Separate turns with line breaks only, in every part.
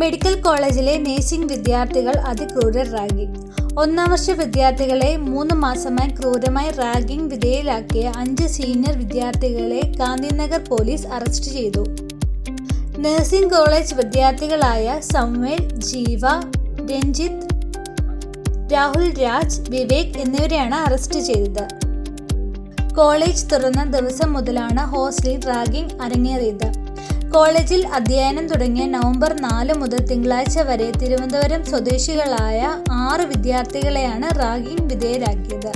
Medical കോളേജിലെ nursing വിദ്യാർത്ഥികൾ അതിക്രൂര ragging. 1-ാം വർഷ വിദ്യാർത്ഥികളെ 3 മാസമായി ക്രൂരമായി റാഗിംഗ് വിധേയരാക്കിയ 5 സീനിയർ വിദ്യാർത്ഥികളെ ഗാന്ധിനഗർ പോലീസ് അറസ്റ്റ് ചെയ്തു. നഴ്സിംഗ് കോളേജ് വിദ്യാർത്ഥികളായ സൗമ്യൽ, ജീവ, രഞ്ജിത്ത്, രാഹുൽ രാജ്, വിവേക് എന്നിവരെയാണ് അറസ്റ്റ് ചെയ്തത്. കോളേജ് തുറന്ന ദിവസം മുതലാണ് ഹോസ്റ്റലിൽ റാഗിംഗ് അരങ്ങേറിയത്. കോളേജിൽ അധ്യയനം തുടങ്ങിയ നവംബർ 4 മുതൽ തിങ്കളാഴ്ച വരെ തിരുവനന്തപുരം സ്വദേശികളായ 6 വിദ്യാർത്ഥികളെയാണ് റാഗിംഗ് വിധേയരാക്കിയത്.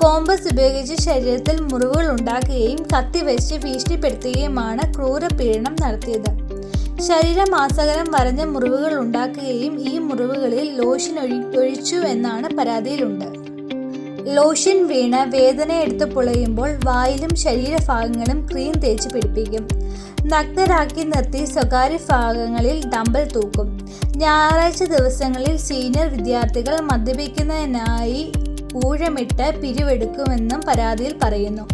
കോമ്പസ് ഉപയോഗിച്ച് ശരീരത്തിൽ മുറിവുകൾ ഉണ്ടാക്കുകയും കത്തിവെച്ച് ഭീഷണിപ്പെടുത്തുകയുമാണ് ക്രൂരപീഡനം നടത്തിയത്. ശരീരമാസകലം വരഞ്ഞ മുറിവുകൾ ഉണ്ടാക്കുകയും ഈ മുറിവുകളിൽ ലോഷൻ ഒഴിച്ചു എന്നാണ് പരാതിയിലുണ്ട്. ലോഷൻ വീണ് വേദനയെടുത്ത് പുളയുമ്പോൾ വായിലും ശരീരഭാഗങ്ങളും ക്രീം തേച്ച് പിടിപ്പിക്കും. നഗ്നരാക്കി നിർത്തി സ്വകാര്യ ഭാഗങ്ങളിൽ ഡംബൽ തൂക്കും. ഞായറാഴ്ച ദിവസങ്ങളിൽ സീനിയർ വിദ്യാർത്ഥികൾ മദ്യപിക്കുന്നതിനായി ഊഴമിട്ട് പിരിവെടുക്കുമെന്നും പരാതിയിൽ പറയുന്നു.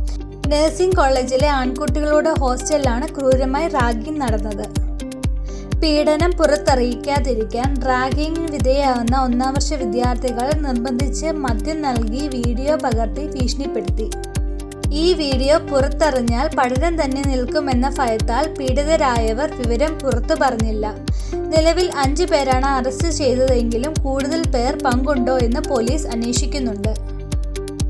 നഴ്സിംഗ് കോളേജിലെ ആൺകുട്ടികളുടെ ഹോസ്റ്റലിലാണ് ക്രൂരമായി റാഗിംഗ് നടന്നത്. പീഡനം പുറത്തറിയിക്കാതിരിക്കാൻ റാഗിംഗിന് വിധേയമാകുന്ന 1-ാം വർഷ വിദ്യാർത്ഥികൾ നിർബന്ധിച്ച് മദ്യം നൽകി വീഡിയോ പകർത്തി ഭീഷണിപ്പെടുത്തി. ഈ വീഡിയോ പുറത്തറിഞ്ഞാൽ പഠനം തന്നെ നിൽക്കുമെന്ന ഭയത്താൽ പീഡിതരായവർ വിവരം പുറത്തു പറഞ്ഞില്ല. നിലവിൽ 5 പേരാണ് അറസ്റ്റ് ചെയ്തതെങ്കിലും കൂടുതൽ പേർ പങ്കുണ്ടോ എന്ന് പോലീസ് അന്വേഷിക്കുന്നുണ്ട്.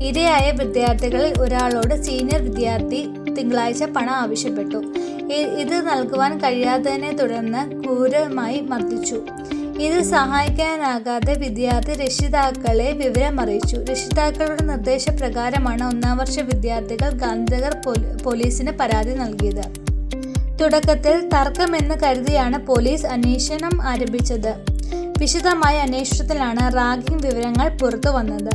ഇരയായ വിദ്യാർത്ഥികളിൽ ഒരാളോട് സീനിയർ വിദ്യാർത്ഥി തിങ്കളാഴ്ച പണം ആവശ്യപ്പെട്ടു. ഇത് നൽകുവാൻ കഴിയാത്തതിനെ തുടർന്ന് ക്രൂരമായി മർദ്ദിച്ചു. ഇത് സഹായിക്കാനാകാതെ വിദ്യാർത്ഥി രക്ഷിതാക്കളെ വിവരമറിയിച്ചു. രക്ഷിതാക്കളുടെ നിർദ്ദേശപ്രകാരമാണ് 1-ാം വർഷ വിദ്യാർത്ഥികൾ ഗാന്ധിനഗർ പോലീസിന് പരാതി നൽകിയത്. തുടക്കത്തിൽ തർക്കമെന്ന് കരുതിയാണ് പോലീസ് അന്വേഷണം ആരംഭിച്ചത്. വിശദമായ അന്വേഷണത്തിലാണ് റാഗിംഗ് വിവരങ്ങൾ പുറത്തുവന്നത്.